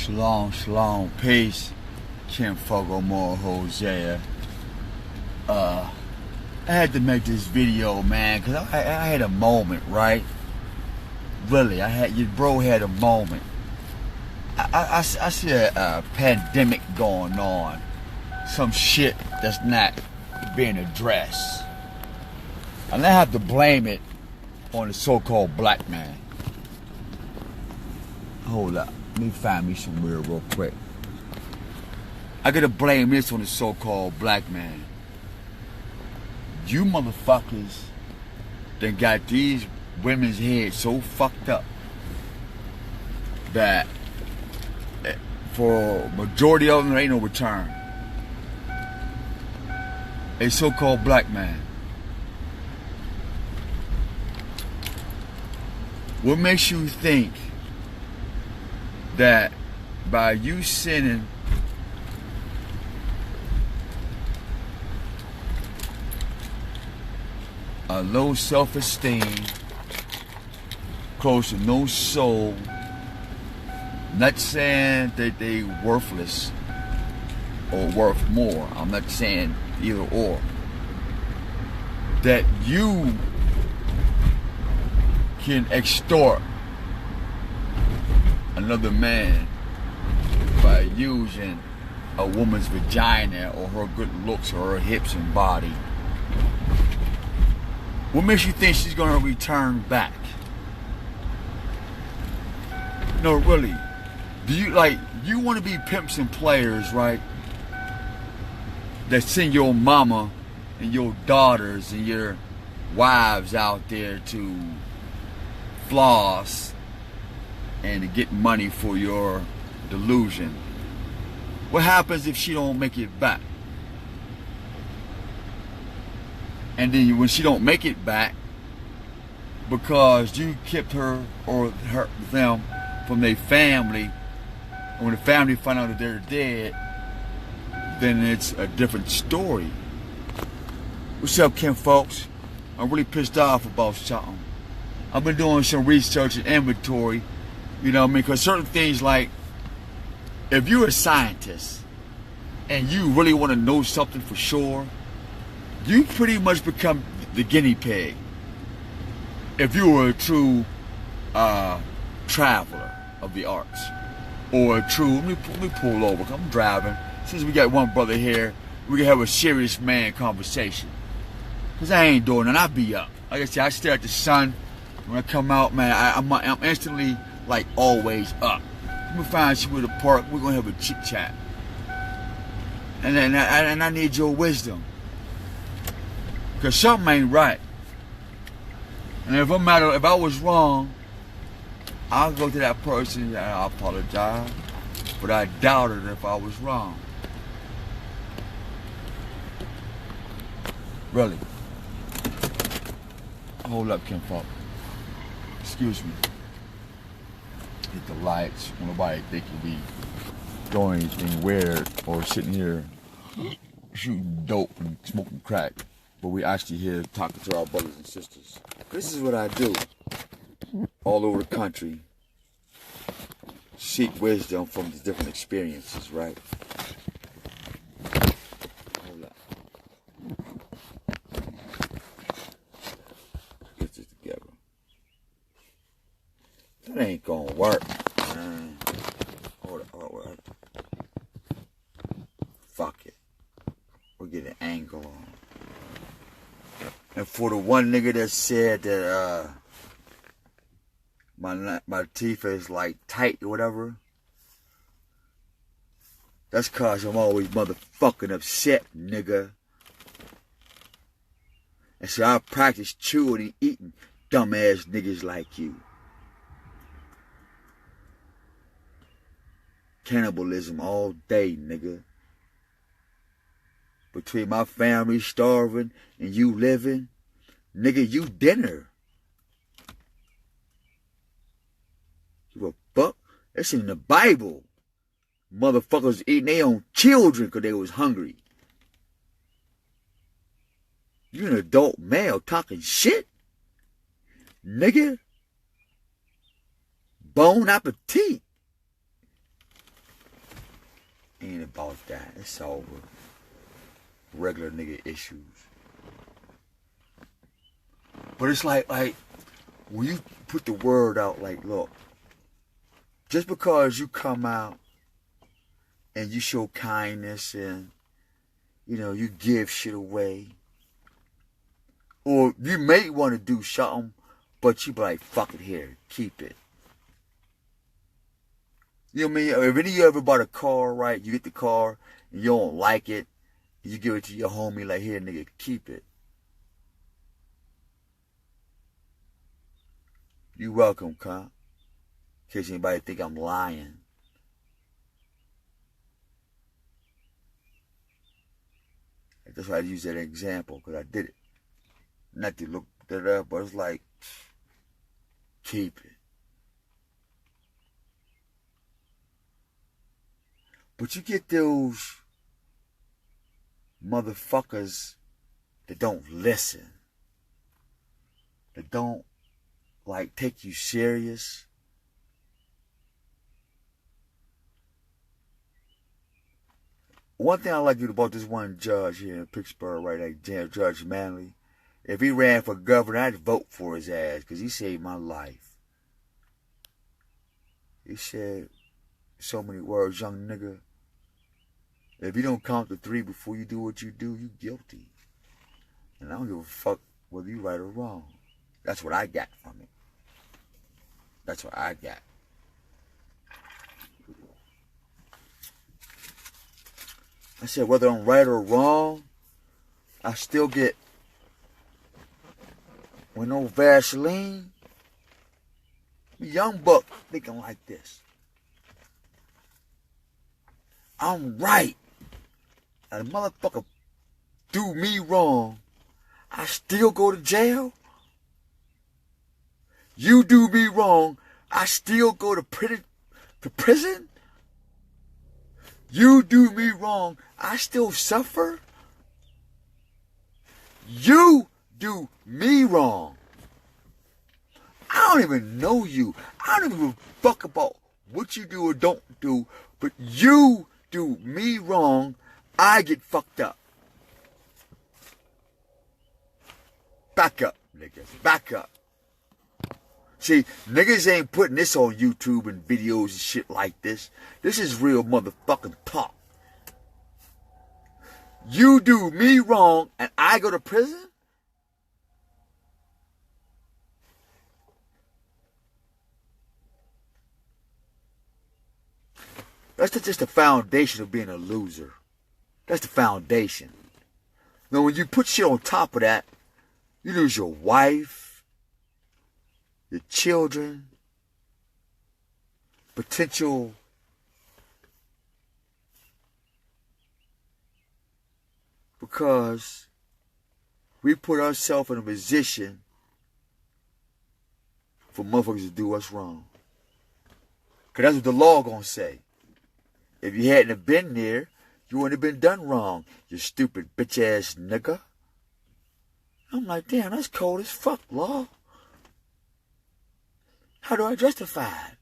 Shalom, shalom, peace. Kim Fogo Moor, Hosea. I had to make this video, man, because I had a moment, right? Really, your bro had a moment. I see a pandemic going on. Some shit that's not being addressed. And I have to blame it on the so-called black man. Hold up. Let me find me somewhere real quick. I gotta blame this on the so-called black man. You motherfuckers that got these women's heads so fucked up that for majority of them there ain't no return. A so-called black man. What makes you think that by you sending a low self-esteem, close to no soul, not saying that they worthless or worth more, I'm not saying either or, that you can extort another man by using a woman's vagina or her good looks or her hips and body? What makes you think she's gonna return back? No, really. Do you want to be pimps and players, right? That send your mama and your daughters and your wives out there to floss and to get money for your delusion? What happens if she don't make it back? And then when she don't make it back because you kept her or them from their family, and when the family find out that they're dead, then it's a different story. What's up, Kim folks? I'm really pissed off about something. I've been doing some research and inventory, you know what I mean? Because certain things, like, if you're a scientist and you really want to know something for sure, you pretty much become the guinea pig. If you were a true traveler of the arts, or a true, let me pull over, I'm driving. Since we got one brother here, we can have a serious man conversation. Because I ain't doing it, I'll be up. Like I said, I stare at the sun. When I come out, man, I'm instantly, like, always up. Let me find you at a park, we're going to have a chit chat. And I need your wisdom. Because something ain't right. And if I was wrong, I'll go to that person and I'll apologize. But I doubted if I was wrong. Really. Hold up, Kim Falk. Excuse me. Hit the lights. Nobody think you'll be doing anything weird or sitting here shooting dope and smoking crack. But we actually here talking to our brothers and sisters. This is what I do all over the country. Seek wisdom from the different experiences, right? Hold up. Get this together. That ain't gonna work. Hold up. Fuck it. We'll get an angle on. And for the one nigga that said that my teeth is like tight or whatever, that's cause I'm always motherfucking upset, nigga. And so I practice chewing and eating dumbass niggas like you. Cannibalism all day, nigga. Between my family starving and you living, nigga, you dinner. You a fuck? That's in the Bible. Motherfuckers eating their own children because they was hungry. You an adult male talking shit? Nigga. Bon appetit. ain't about that. It's over. Regular nigga issues. But it's like when you put the word out, like, look, just because you come out and you show kindness and, you know, you give shit away, or you may want to do something, but you be like, fuck it, here, keep it. You know what I mean? If any of you ever bought a car, right, you get the car and you don't like it, you give it to your homie, like, here, nigga, keep it. You welcome, cop. In case anybody think I'm lying. That's why I use that example, because I did it. Not to look that up, but it's like, keep it. But you get those motherfuckers that don't listen. That don't, like, take you serious. One thing I like about this one judge here in Pittsburgh, right, like Judge Manley, if he ran for governor, I'd vote for his ass, because he saved my life. He said so many words, young nigga. If you don't count to 3 before you do what you do, you guilty. And I don't give a fuck whether you right or wrong. That's what I got from it. That's what I got. I said, whether I'm right or wrong, I still get, with no Vaseline, young buck thinking like this. I'm right. And a motherfucker do me wrong, I still go to jail? You do me wrong, I still go to prison? You do me wrong, I still suffer? You do me wrong. I don't even know you. I don't even fuck about what you do or don't do, but you do me wrong, I get fucked up. Back up, niggas. Back up. See, niggas ain't putting this on YouTube and videos and shit like this. This is real motherfucking talk. You do me wrong and I go to prison? That's just the foundation of being a loser. That's the foundation. Now, when you put shit on top of that, you lose your wife, your children, potential because we put ourselves in a position for motherfuckers to do us wrong. Because that's what the law gonna say. If you hadn't have been there, you wouldn't have been done wrong, you stupid bitch-ass nigga. I'm like, damn, that's cold as fuck, law. How do I justify it?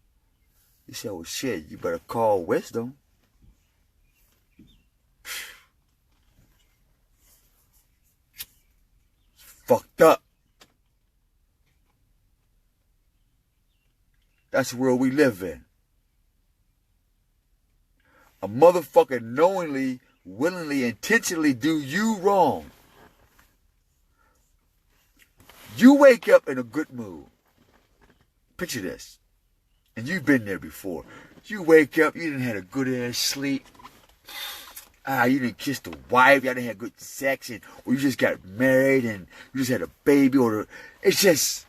He said, well, shit, you better call wisdom. Fucked up. That's the world we live in. A motherfucker knowingly, willingly, intentionally do you wrong. You wake up in a good mood. Picture this. And you've been there before. You wake up, you didn't have a good ass sleep. You didn't kiss the wife, y'all didn't have good sex, or you just got married and you just had a baby, or it's just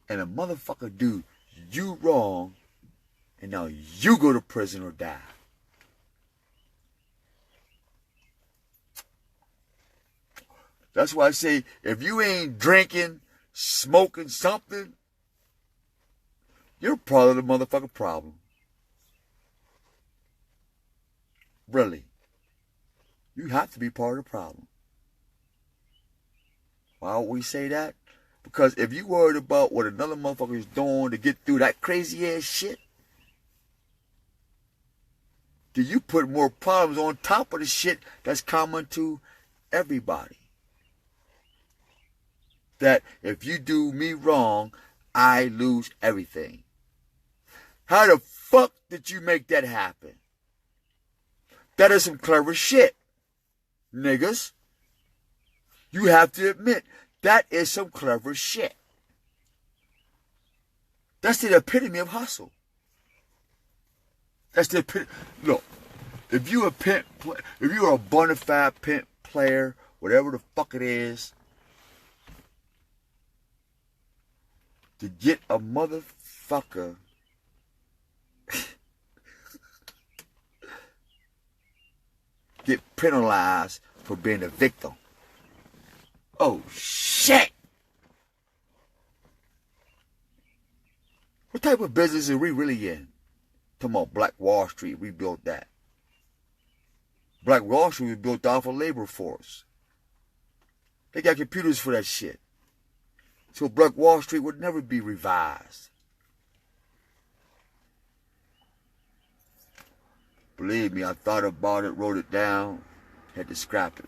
and a motherfucker do you wrong, and now you go to prison or die. That's why I say, if you ain't drinking, smoking something, you're part of the motherfucking problem. Really. You have to be part of the problem. Why would we say that? Because if you worried about what another motherfucker is doing to get through that crazy ass shit, then you put more problems on top of the shit that's common to everybody. That if you do me wrong, I lose everything. How the fuck did you make that happen? That is some clever shit, niggas. You have to admit, that is some clever shit. That's the epitome of hustle. That's the epitome. Look, if you're a bona fide pimp player, whatever the fuck it is, to get a motherfucker get penalized for being a victim. Oh shit! What type of business are we really in? Talking about Black Wall Street, we built that. Black Wall Street was built off a labor force. They got computers for that shit. So Black Wall Street would never be revised. Believe me, I thought about it, wrote it down, had to scrap it.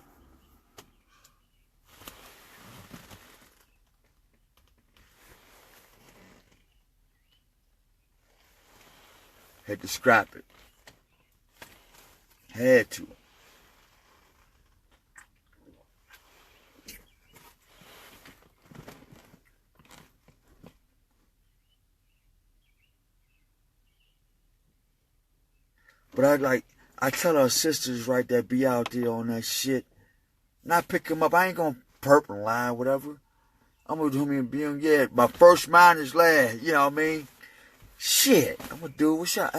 Had to scrap it. Had to. But I tell our sisters right that be out there on that shit, not pick them up. I ain't gonna perp and lie, whatever. I'm gonna do me and be on, yeah, my first mind is last, you know what I mean? Shit, I'm gonna do what's up.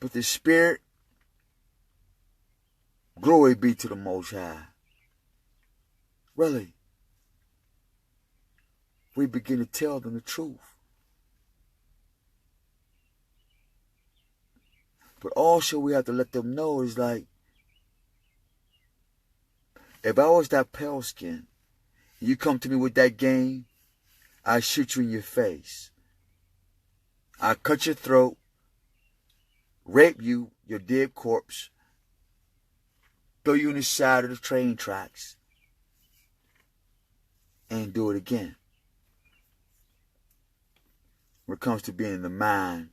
But the spirit, glory be to the Most High. Really, we begin to tell them the truth. But also we have to let them know is like, if I was that pale skin, and you come to me with that game, I shoot you in your face. I cut your throat, rape you, your dead corpse, throw you in the side of the train tracks, and do it again. When it comes to being in the mind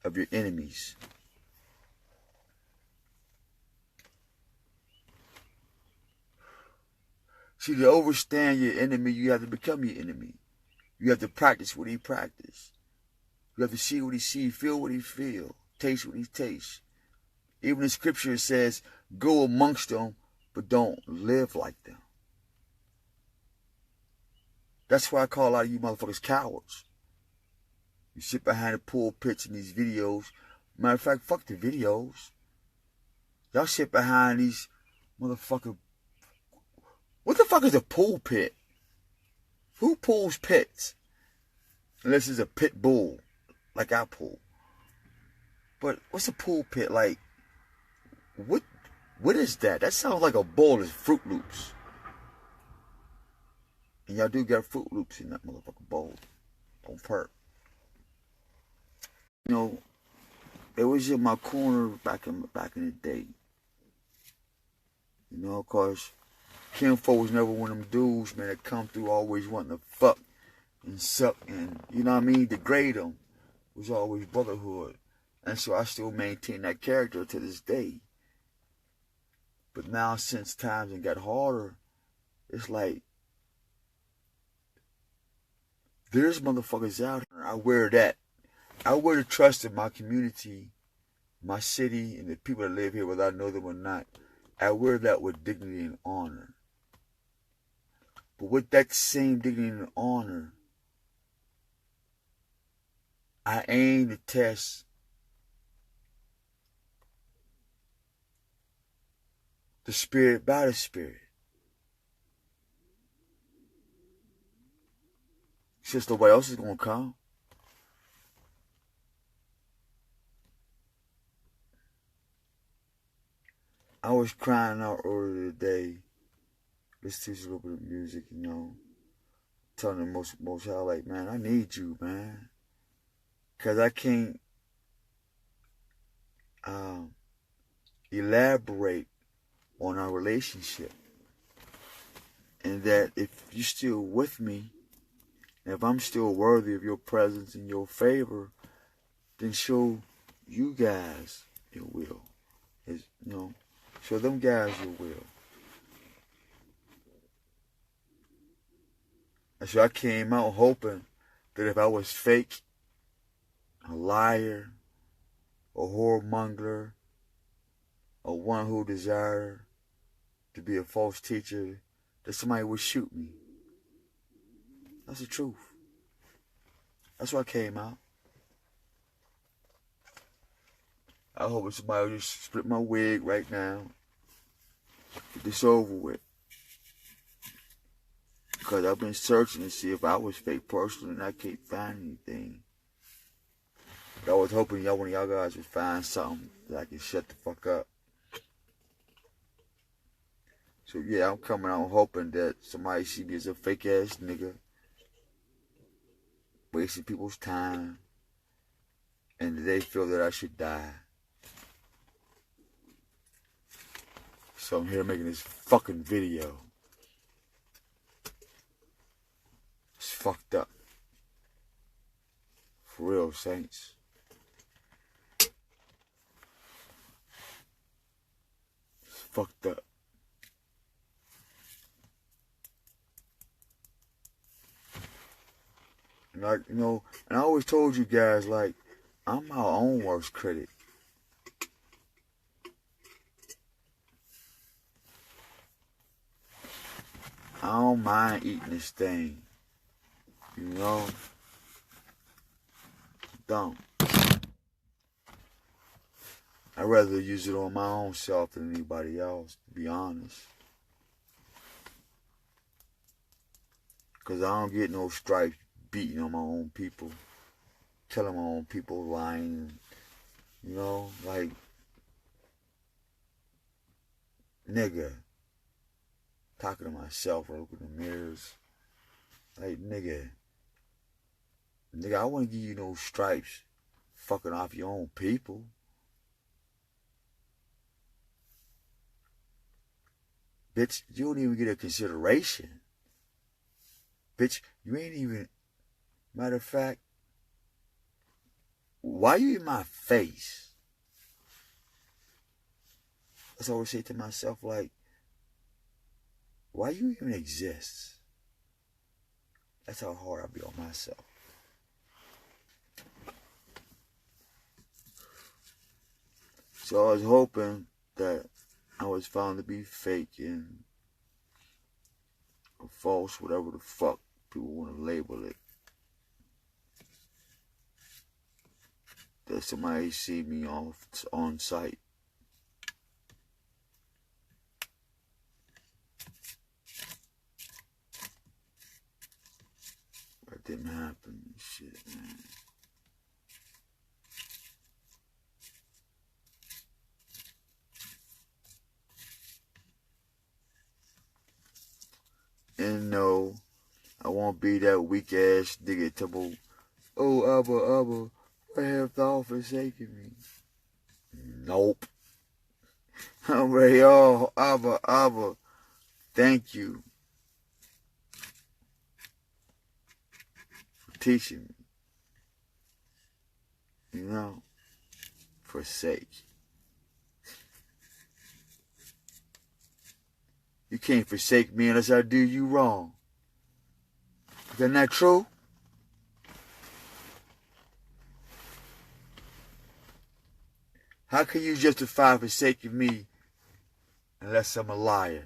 of your enemies. See, to overstand your enemy, you have to become your enemy. You have to practice what he practiced. You have to see what he sees, feel what he feels, taste what he tastes. Even the scripture says, go amongst them, but don't live like them. That's why I call a lot of you motherfuckers cowards. You sit behind the pulpits in these videos. Matter of fact, fuck the videos. Y'all sit behind these motherfucker. What the fuck is a pulpit? Who pulls pits? Unless it's a pit bull, like I pull. But what's a pulpit like? What is that? That sounds like a bowl of Fruit Loops. And y'all do got Fruit Loops in that motherfucking bowl. On perp. You know, it was in my corner back in the day. You know, cause Kinfolk was never one of them dudes, man, that come through always wanting to fuck and suck and, you know what I mean, degrade them. It was always brotherhood. And so I still maintain that character to this day. But now since times have got harder, it's like, there's motherfuckers out here. I wear that. I wear the trust of my community, my city, and the people that live here, whether I know them or not. I wear that with dignity and honor. But with that same dignity and honor, I aim to test the spirit by the spirit. Since nobody else is going to come. I was crying out earlier today. Let's teach a little bit of music, you know. telling the most high, like, man, I need you, man. Because I can't elaborate on our relationship. And that if you're still with me, and if I'm still worthy of your presence and your favor, then show you guys your will. Show them guys your will. And so I came out hoping that if I was fake, a liar, a whoremonger, or one who desired to be a false teacher, that somebody would shoot me. That's the truth. That's why I came out. I hope somebody will just split my wig right now. Get this over with. Because I've been searching to see if I was fake personally, and I can't find anything. But I was hoping one of y'all guys would find something that I can shut the fuck up. So yeah, I'm coming out hoping that somebody see me as a fake ass nigga, wasting people's time, and that they feel that I should die. So I'm here making this fucking video. It's fucked up. For real, saints. It's fucked up. And and I always told you guys, like, I'm my own worst critic. I don't mind eating this thing. Don't. I'd rather use it on my own self than anybody else, to be honest. Because I don't get no stripes beating on my own people, telling my own people lying, like, nigga, talking to myself or looking in the mirrors, like, nigga, I wouldn't give you no stripes fucking off your own people. Bitch, you don't even get a consideration. Bitch, you ain't even, matter of fact, why you in my face? That's what I always say to myself, like, why you even exist? That's how hard I be on myself. So I was hoping that I was found to be fake and or false, whatever the fuck people want to label it. That somebody see me on site. That didn't happen. Shit, man. And no, I won't be that weak ass nigga to oh, Abba, why have thou forsaken me? Nope. I'm ready, oh, Abba, thank you for teaching me. Forsake. You can't forsake me unless I do you wrong. Isn't that true? How can you justify forsaking me unless I'm a liar?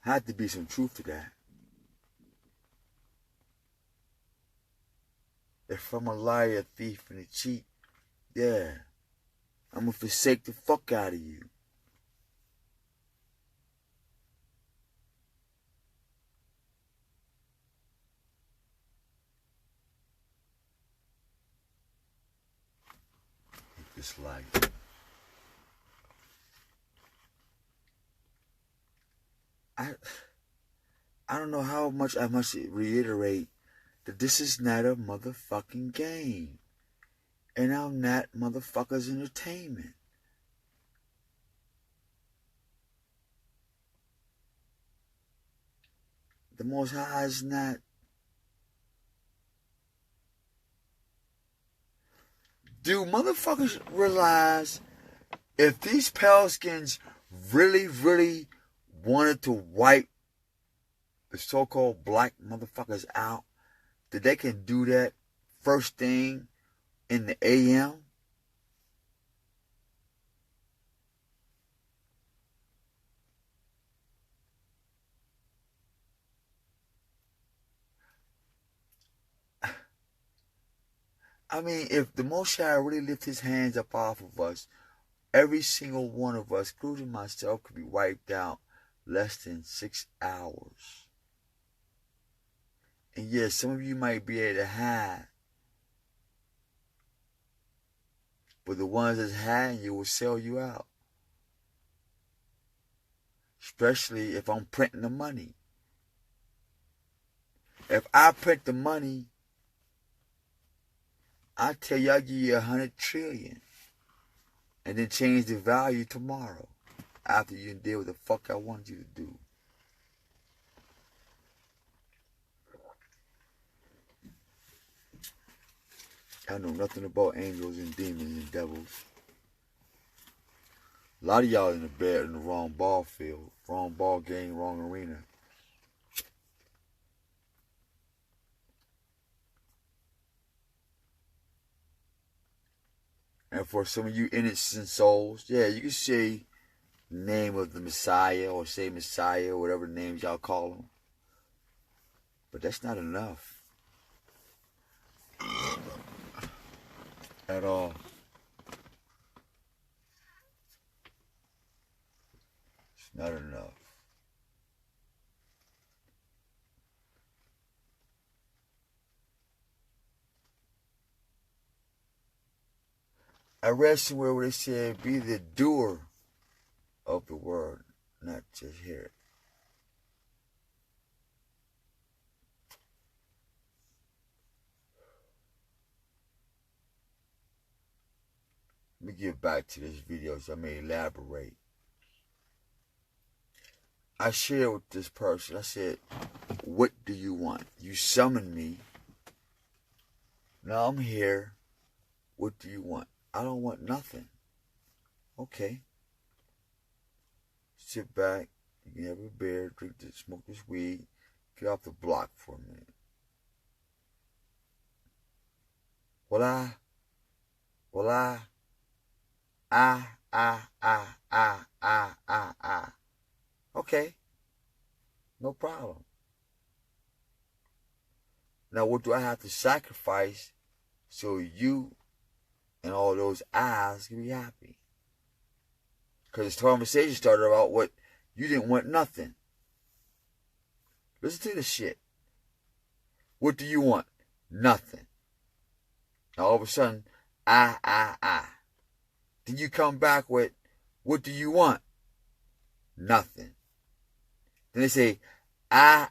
Had to be some truth to that. If I'm a liar, a thief, and a cheat, yeah, I'm gonna forsake the fuck out of you. this life. I don't know how much I must reiterate that this is not a motherfucking game. And I'm not motherfuckers' entertainment. The Most High is not. Do motherfuckers realize if these Paleskins really wanted to wipe the so-called black motherfuckers out, that they can do that first thing in the AM? I mean, if the Most High really lift his hands up off of us, every single one of us, including myself, could be wiped out less than 6 hours. And yes, some of you might be able to hide, but the ones that's hiding you will sell you out. Especially if I'm printing the money. If I print the money, I tell you I'll give you 100 trillion. And then change the value tomorrow. After you did what the fuck I wanted you to do. I know nothing about angels and demons and devils. A lot of y'all in the bed in the wrong ball field. Wrong ball game, wrong arena. And for some of you innocent souls, yeah, you can say the name of the Messiah or say Messiah or whatever names y'all call him. But that's not enough. At all. It's not enough. I read somewhere where they said, be the doer of the word, not just hear it. Let me get back to this video so I may elaborate. I shared with this person, I said, what do you want? You summoned me. Now I'm here. What do you want? I don't want nothing. Okay. Sit back. You can have a beer, drink this, smoke this weed. Get off the block for a minute. Okay. No problem. Now what do I have to sacrifice so you and all those eyes can be happy? Because this conversation started about what you didn't want nothing. Listen to this shit. What do you want? Nothing. Now all of a sudden, Then you come back with, what do you want? Nothing. Then they say, The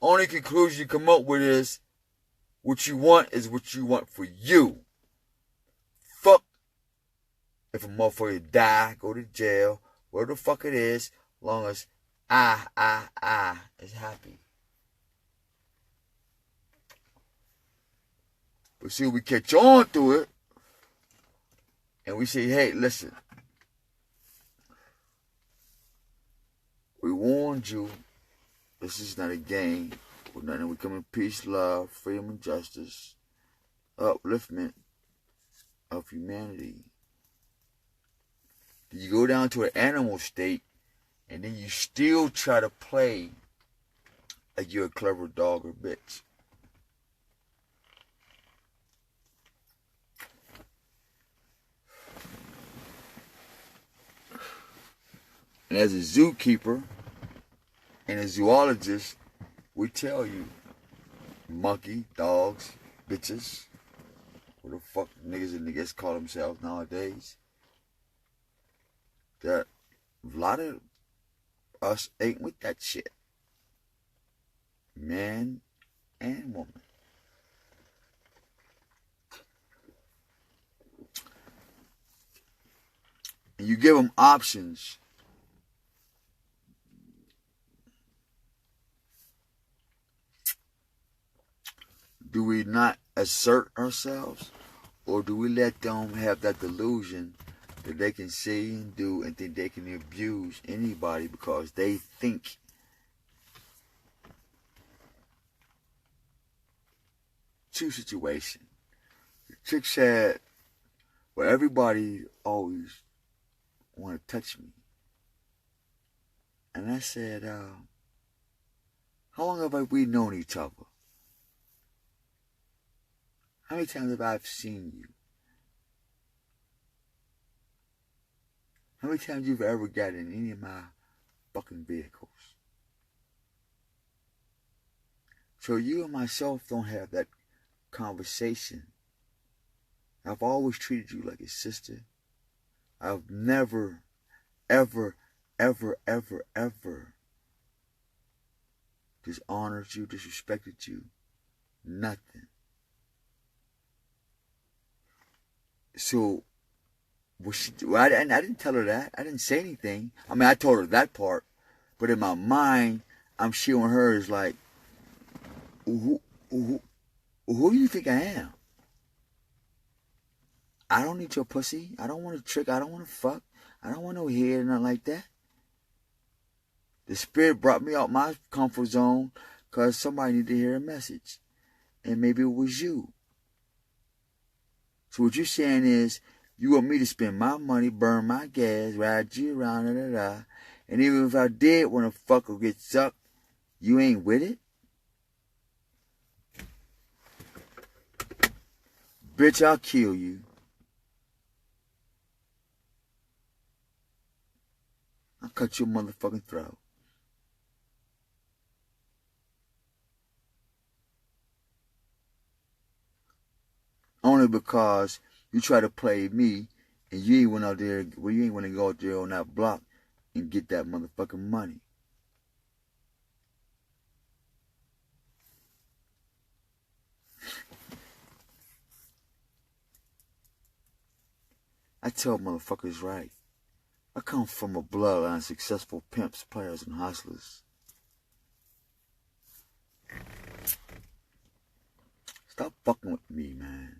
only conclusion you come up with is, what you want is what you want for you. Fuck if a motherfucker die, go to jail, whatever the fuck it is, as long as I is happy. But see, we catch on to it, and we say, hey, listen, we warned you, this is not a game. We're nothing. We come in peace, love, freedom, and justice, upliftment of humanity. You go down to an animal state, and then you still try to play like you're a clever dog or bitch. And as a zookeeper and a zoologist, we tell you, monkey, dogs, bitches. What the fuck niggas and niggas call themselves nowadays? That a lot of us ain't with that shit. Man and woman. And you give them options. Do we not assert ourselves? Or do we let them have that delusion that they can say and do and think they can abuse anybody because they think two situation. The chick said, well, everybody always want to touch me. And I said, how long have we known each other? How many times have I seen you? How many times you've ever got in any of my fucking vehicles? So you and myself don't have that conversation. I've always treated you like a sister. I've never, ever, ever, ever, ever dishonored you, disrespected you. Nothing. So, what she do? I didn't tell her that. I didn't say anything. I mean, I told her that part. But in my mind, I'm showing her as like, who do you think I am? I don't need your pussy. I don't want to trick. I don't want to fuck. I don't want no head or nothing like that. The Spirit brought me out my comfort zone because somebody needed to hear a message. And maybe it was you. So what you're saying is, you want me to spend my money, burn my gas, ride you around, and even if I did want to fuck or get sucked, you ain't with it? Bitch, I'll kill you. I'll cut your motherfucking throat. Only because you try to play me and you ain't went out there, well, you ain't want to go out there on that block and get that motherfucking money. I tell motherfuckers right. I come from a bloodline of successful pimps, players, and hustlers. Stop fucking with me, man.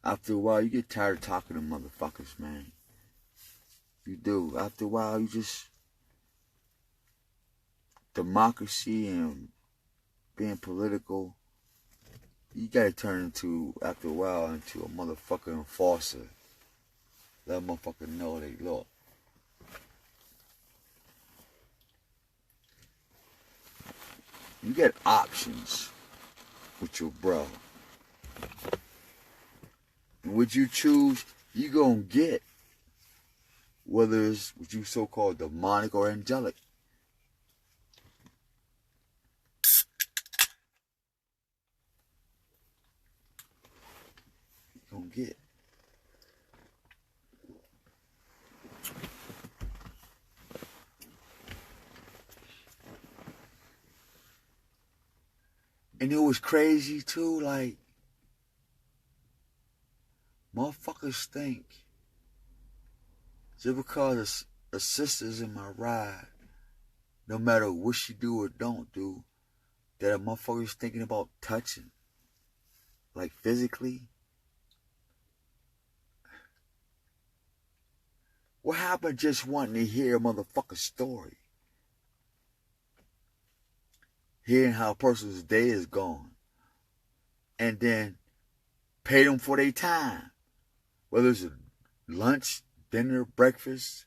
After a while, you get tired of talking to motherfuckers, man. You do. After a while, you just... democracy and being political, you gotta turn into, after a while, into a motherfucking enforcer. Let a motherfucker know they look. You get options with your bro. And what you choose, you gonna get. Whether it's what you so-called demonic or angelic. You gonna get. And it was crazy too, like, motherfuckers think just because a sister's in my ride, no matter what she do or don't do, that a motherfucker's thinking about touching, like physically. What happened just wanting to hear a motherfucker's story? Hearing how a person's day is gone. And then pay them for their time. Whether it's a lunch, dinner, breakfast,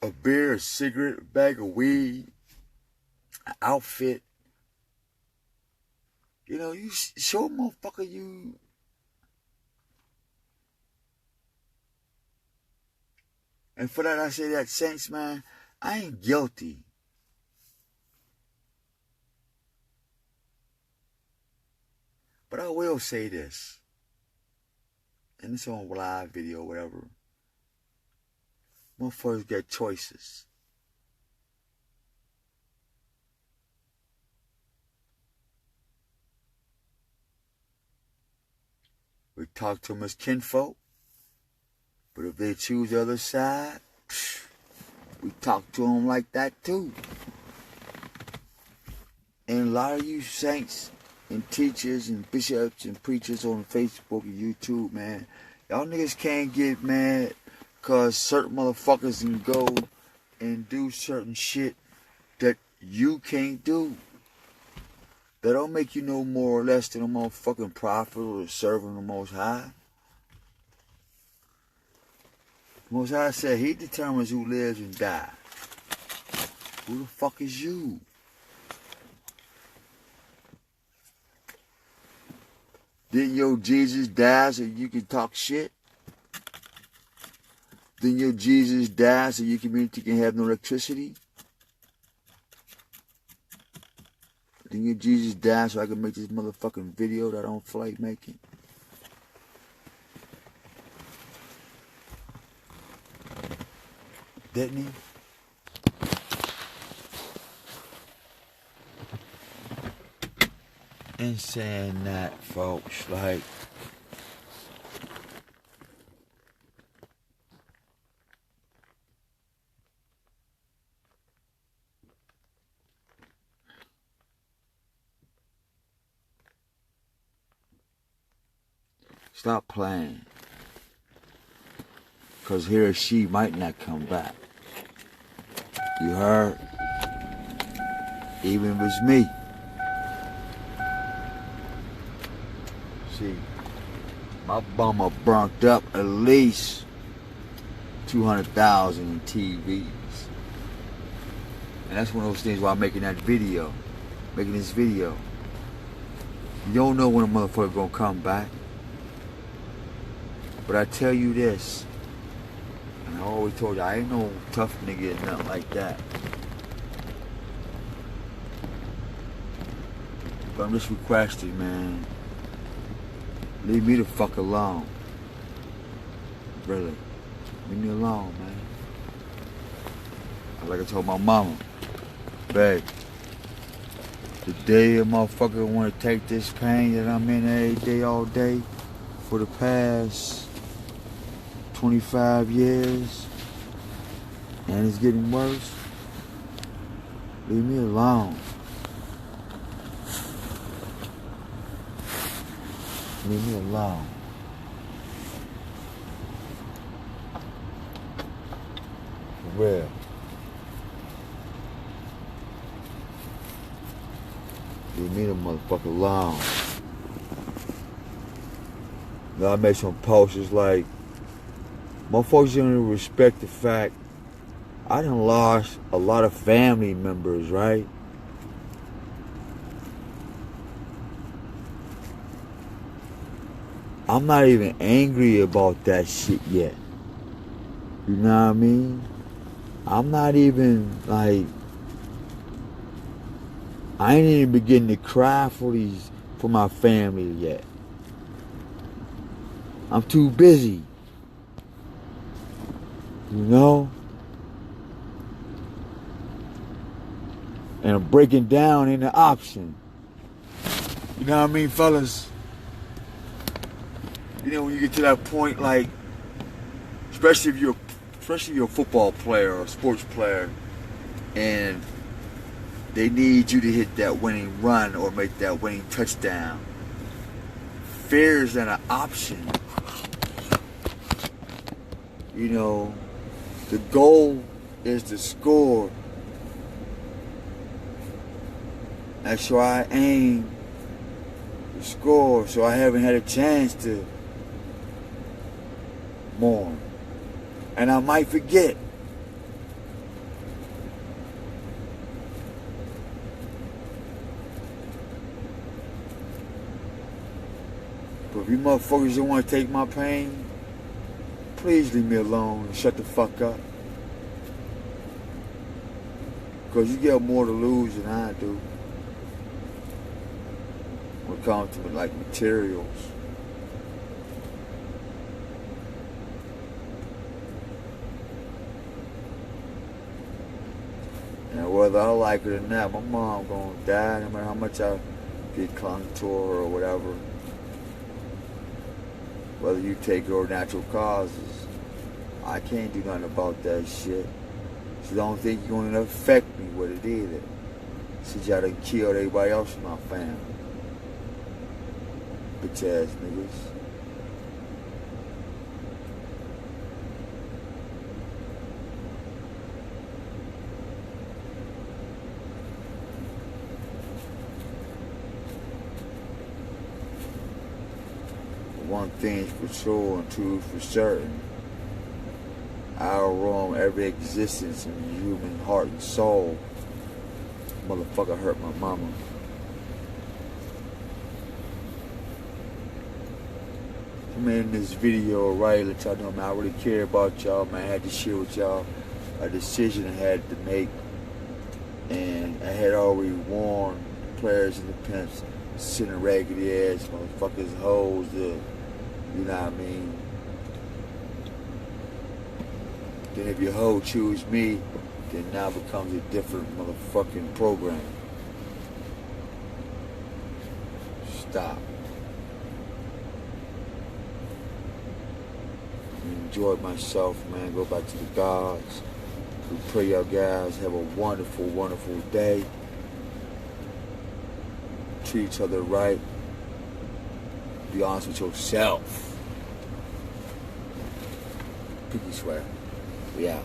a beer, a cigarette, a bag of weed, an outfit. You know, you show a motherfucker you And for that I say that, Saints, man, I ain't guilty. But I will say this, and it's on live video, whatever. Motherfuckers get choices. We talk to them as kinfolk, but if they choose the other side, we talk to them like that too. And a lot of you saints and teachers and bishops and preachers on Facebook and YouTube, man, y'all niggas can't get mad because certain motherfuckers can go and do certain shit that you can't do. That don't make you no more or less than a motherfucking prophet or serving the Most High. The Most High said he determines who lives and dies. Who the fuck is you? Didn't your Jesus die so you can talk shit? Didn't your Jesus die so your community can have no electricity? Didn't your Jesus die so I can make this motherfucking video that I don't feel like making? Didn't he? In saying that, folks, like, stop playing. Because he or she might not come back. You heard? Even if it's me. See, my bummer burnt up at least 200,000 in TVs. And that's one of those things why I'm making that video. Making this video. You don't know when a motherfucker gonna come back. But I tell you this, and I always told you, I ain't no tough nigga and nothing like that. But I'm just requesting, man, leave me the fuck alone. Really, leave me alone, man. Like I told my mama, babe, the day a motherfucker wanna take this pain that I'm in every day, all day, for the past 25 years, and it's getting worse, leave me alone. Leave me alone. For real. Leave me the motherfucker alone. Now I made some posters like, motherfuckers don't even respect the fact I done lost a lot of family members, right? I'm not even angry about that shit yet. You know what I mean? I'm not even like, I ain't even beginning to cry for my family yet. I'm too busy. You know? And I'm breaking down in the option. You know what I mean, fellas? You know, when you get to that point, like, especially if you're a football player or a sports player, and they need you to hit that winning run or make that winning touchdown. Fear is an option. You know, the goal is to score. And so I aim to score, so I haven't had a chance to mourn. And I might forget. But if you motherfuckers don't want to take my pain, please leave me alone and shut the fuck up. Because you get more to lose than I do when it comes to like materials. And whether I like it or not, my mom gonna die no matter how much I get clung to her or whatever. Whether you take her or natural causes, I can't do nothing about that shit. She don't think you're gonna affect me with it either. Since y'all done killed everybody else in my family. Bitch ass niggas. One thing's for sure and two for certain. I'll roam every existence in the human heart and soul. Motherfucker hurt my mama. I made this video right, let y'all know, man, I really care about y'all, man. I had to share with y'all a decision I had to make. And I had already warned the players and the pimps, sending raggedy ass motherfuckers, hoes, you know what I mean? Then if your hoe choose me, then now becomes a different motherfucking program. Stop. Enjoyed myself, man. Go back to the gods. We pray y'all guys have a wonderful, wonderful day. Treat each other right. Be honest with yourself. Pinky swear. We out.